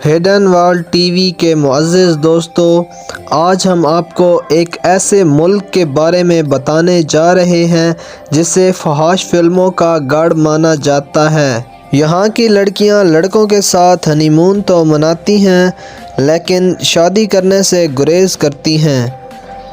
Hidden world T V کے معزز دوستو، آج ہم آپ کو ایک ایسے ملک کے بارے میں بتانے جا رہے ہیں جسے فحش فلموں کا گڑھ مانا جاتا ہے۔ یہاں کی لڑکیاں لڑکوں کے ساتھ ہنی مون تو مناتی ہیں لیکن شادی کرنے سے گریز کرتی ہیں۔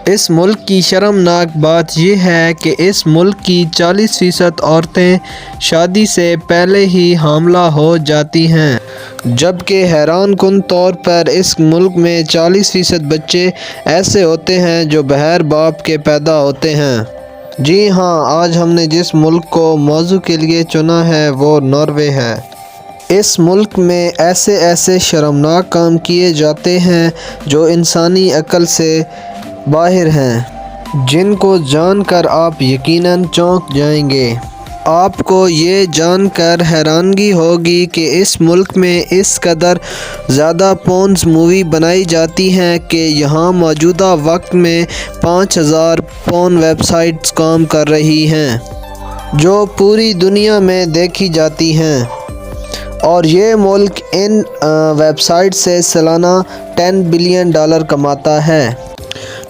اس ملک کی شرمناک بات یہ ہے کہ اس ملک کی 40% عورتیں شادی سے پہلے ہی حاملہ ہو جاتی ہیں، جبکہ حیران کن طور پر اس ملک میں 40% بچے ایسے ہوتے ہیں جو بغیر باپ کے پیدا ہوتے ہیں۔ جی ہاں، آج ہم نے جس ملک کو موضوع کے لیے چنا ہے وہ ناروے ہے۔ اس ملک میں ایسے شرمناک کام کیے جاتے ہیں جو انسانی عقل سے باہر ہیں، جن کو جان کر آپ یقیناً چونک جائیں گے۔ آپ کو یہ جان کر حیرانگی ہوگی کہ اس ملک میں اس قدر زیادہ پورن مووی بنائی جاتی ہیں کہ یہاں موجودہ وقت میں 5000 پورن ویب سائٹس کام کر رہی ہیں جو پوری دنیا میں دیکھی جاتی ہیں، اور یہ ملک ان ویب سائٹ سے سالانہ $10 بلین کماتا ہے۔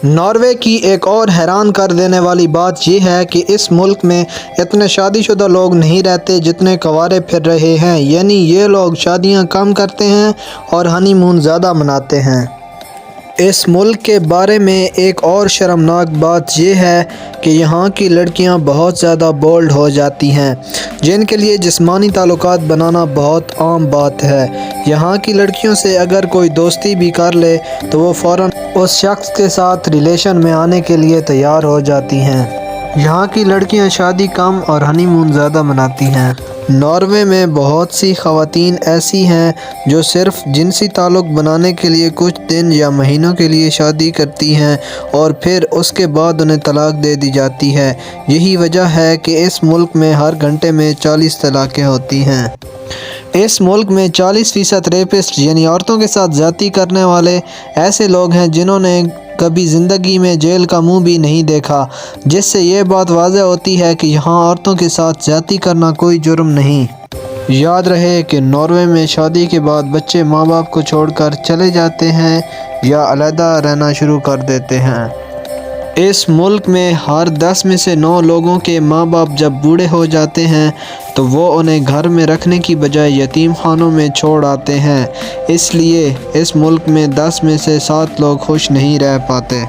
ناروے کی ایک اور حیران کر دینے والی بات یہ ہے کہ اس ملک میں اتنے شادی شدہ لوگ نہیں رہتے جتنے کنوارے پھر رہے ہیں، یعنی یہ لوگ شادیاں کم کرتے ہیں اور ہنی مون زیادہ مناتے ہیں۔ اس ملک کے بارے میں ایک اور شرمناک بات یہ ہے کہ یہاں کی لڑکیاں بہت زیادہ بولڈ ہو جاتی ہیں، جن کے لیے جسمانی تعلقات بنانا بہت عام بات ہے۔ یہاں کی لڑکیوں سے اگر کوئی دوستی بھی کر لے تو وہ فوراً اس شخص کے ساتھ ریلیشن میں آنے کے لیے تیار ہو جاتی ہیں۔ یہاں کی لڑکیاں شادی کم اور ہنی مون زیادہ مناتی ہیں۔ ناروے میں بہت سی خواتین ایسی ہیں جو صرف جنسی تعلق بنانے کے لیے کچھ دن یا مہینوں کے لیے شادی کرتی ہیں اور پھر اس کے بعد انہیں طلاق دے دی جاتی ہے۔ یہی وجہ ہے کہ اس ملک میں ہر گھنٹے میں 40 طلاقیں ہوتی ہیں۔ اس ملک میں 40% ریپسٹ یعنی عورتوں کے ساتھ زیادتی کرنے والے ایسے لوگ ہیں جنہوں نے کبھی زندگی میں جیل کا منہ بھی نہیں دیکھا، جس سے یہ بات واضح ہوتی ہے کہ یہاں عورتوں کے ساتھ زیادتی کرنا کوئی جرم نہیں۔ یاد رہے کہ ناروے میں شادی کے بعد بچے ماں باپ کو چھوڑ کر چلے جاتے ہیں یا علیحدہ رہنا شروع کر دیتے ہیں۔ اس ملک میں ہر 10 میں سے 9 لوگوں کے ماں باپ جب بوڑھے ہو جاتے ہیں تو وہ انہیں گھر میں رکھنے کی بجائے یتیم خانوں میں چھوڑ آتے ہیں۔ اس لیے اس ملک میں 10 میں سے 7 لوگ خوش نہیں رہ پاتے۔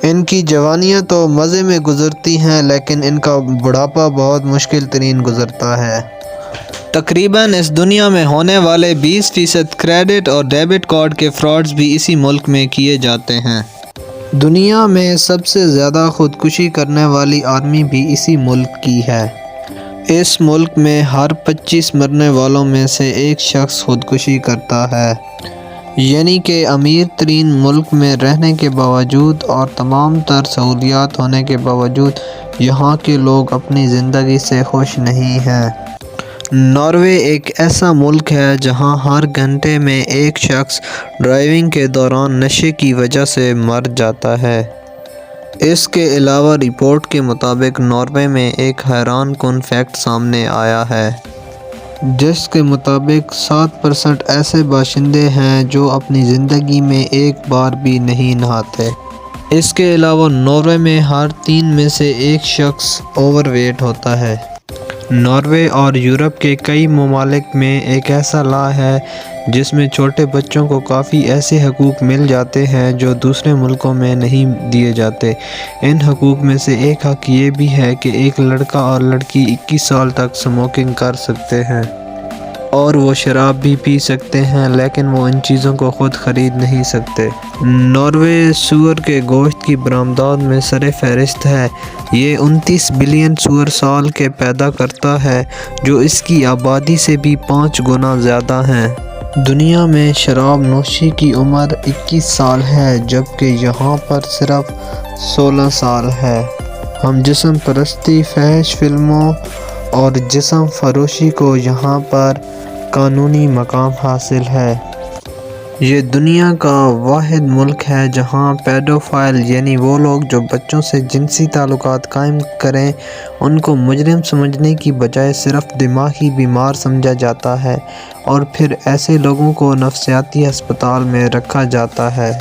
ان کی جوانیاں تو مزے میں گزرتی ہیں لیکن ان کا بڑھاپا بہت مشکل ترین گزرتا ہے۔ تقریباً اس دنیا میں ہونے والے 20% کریڈٹ اور ڈیبٹ کارڈ کے فراڈز بھی اسی ملک میں کیے جاتے ہیں۔ دنیا میں سب سے زیادہ خودکشی کرنے والی آرمی بھی اسی ملک کی ہے۔ اس ملک میں ہر 25 مرنے والوں میں سے ایک شخص خودکشی کرتا ہے، یعنی کہ امیر ترین ملک میں رہنے کے باوجود اور تمام تر سہولیات ہونے کے باوجود یہاں کے لوگ اپنی زندگی سے خوش نہیں ہیں۔ ناروے ایک ایسا ملک ہے جہاں ہر گھنٹے میں ایک شخص ڈرائیونگ کے دوران نشے کی وجہ سے مر جاتا ہے۔ اس کے علاوہ رپورٹ کے مطابق ناروے میں ایک حیران کن فیکٹ سامنے آیا ہے، جس کے مطابق 7% ایسے باشندے ہیں جو اپنی زندگی میں ایک بار بھی نہیں نہاتے۔ اس کے علاوہ ناروے میں ہر 3 میں سے ایک شخص اوور ویٹ ہوتا ہے۔ ناروے اور یورپ کے کئی ممالک میں ایک ایسا لا ہے جس میں چھوٹے بچوں کو کافی ایسے حقوق مل جاتے ہیں جو دوسرے ملکوں میں نہیں دیے جاتے۔ ان حقوق میں سے ایک حق یہ بھی ہے کہ ایک لڑکا اور لڑکی 21 سال تک اسموکنگ کر سکتے ہیں اور وہ شراب بھی پی سکتے ہیں، لیکن وہ ان چیزوں کو خود خرید نہیں سکتے۔ ناروے سور کے گوشت کی برآمدات میں سر فہرست ہے۔ یہ 29 بلین سور سال کے پیدا کرتا ہے، جو اس کی آبادی سے بھی 5 گنا زیادہ ہیں۔ دنیا میں شراب نوشی کی عمر 21 سال ہے، جبکہ یہاں پر صرف 16 سال ہے۔ ہم جسم پرستی، فحش فلموں اور جسم فروشی کو یہاں پر قانونی مقام حاصل ہے۔ یہ دنیا کا واحد ملک ہے جہاں پیڈوفائل یعنی وہ لوگ جو بچوں سے جنسی تعلقات قائم کریں ان کو مجرم سمجھنے کی بجائے صرف دماغی بیمار سمجھا جاتا ہے اور پھر ایسے لوگوں کو نفسیاتی ہسپتال میں رکھا جاتا ہے۔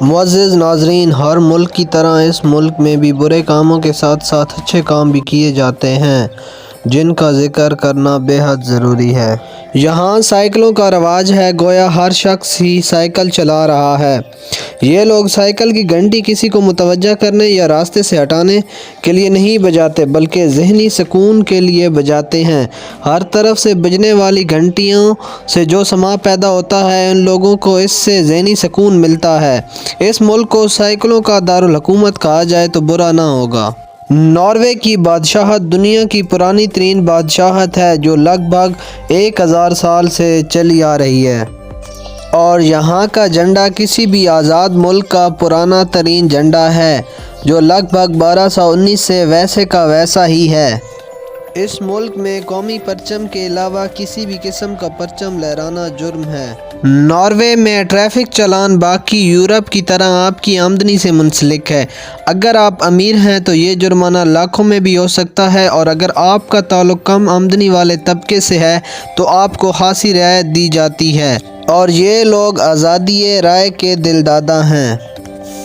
معزز ناظرین، ہر ملک کی طرح اس ملک میں بھی برے کاموں کے ساتھ ساتھ اچھے کام بھی کیے جاتے ہیں جن کا ذکر کرنا بے حد ضروری ہے۔ یہاں سائیکلوں کا رواج ہے، گویا ہر شخص ہی سائیکل چلا رہا ہے۔ یہ لوگ سائیکل کی گھنٹی کسی کو متوجہ کرنے یا راستے سے ہٹانے کے لیے نہیں بجاتے بلکہ ذہنی سکون کے لیے بجاتے ہیں۔ ہر طرف سے بجنے والی گھنٹیوں سے جو سماع پیدا ہوتا ہے ان لوگوں کو اس سے ذہنی سکون ملتا ہے۔ اس ملک کو سائیکلوں کا دارالحکومت کہا جائے تو برا نہ ہوگا۔ ناروے کی بادشاہت دنیا کی پرانی ترین بادشاہت ہے جو لگ بھگ 1000 سال سے چلی آ رہی ہے اور یہاں کا جھنڈا کسی بھی آزاد ملک کا پرانا ترین جھنڈا ہے جو لگ بھگ 1219 سے ویسے کا ویسا ہی ہے۔ اس ملک میں قومی پرچم کے علاوہ کسی بھی قسم کا پرچم لہرانا جرم ہے۔ ناروے میں ٹریفک چالان باقی یورپ کی طرح آپ کی آمدنی سے منسلک ہے۔ اگر آپ امیر ہیں تو یہ جرمانہ لاکھوں میں بھی ہو سکتا ہے اور اگر آپ کا تعلق کم آمدنی والے طبقے سے ہے تو آپ کو خاصی رعایت دی جاتی ہے اور یہ لوگ آزادی رائے کے دلدادہ ہیں۔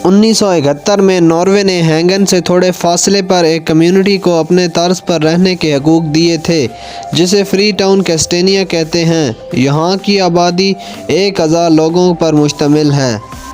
1971 میں ناروے نے ہینگن سے تھوڑے فاصلے پر ایک کمیونٹی کو اپنے طرز پر رہنے کے حقوق دیے تھے جسے فری ٹاؤن کیسٹینیا کہتے ہیں۔ یہاں کی آبادی 1000 لوگوں پر مشتمل ہے۔